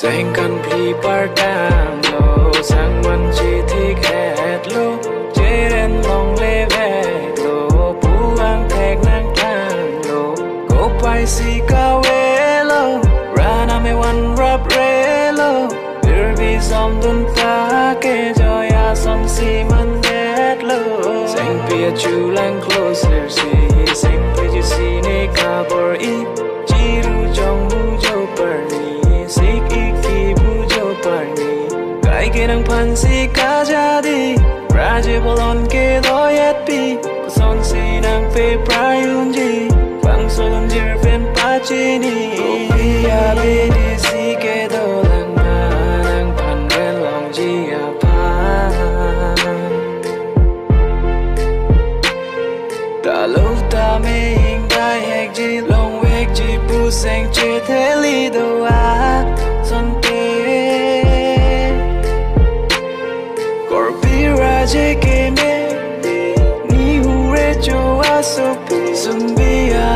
dành cần phi bar đam lô sang मन chỉ thích hết lô chế đến lòng lê vẹt lô bù ang thẹt nang tan lô cô bay si cao ê lô ra nam mê one rap rê lô đưa vi dòng tuân ta kê cho ya son si man hết lô dành bia chu lang closer si dành bia chu si ne ka bor i chỉ ru trong bu jo per ni sik iki bu jo per ni kai ke nang pan si ka ja di raje bolon ke lo yet pi ko son si nang pe prayun ji bang so don jer pen pa chi ni pi ya be di si ke do lang ma nang pan ren long ji ya pa ta lâu ta mê hình tai hẹt chi lòng vẹt chi bu sang che thế li đâu à son te corpira je ke me ni hu re cho a so pi sun bi a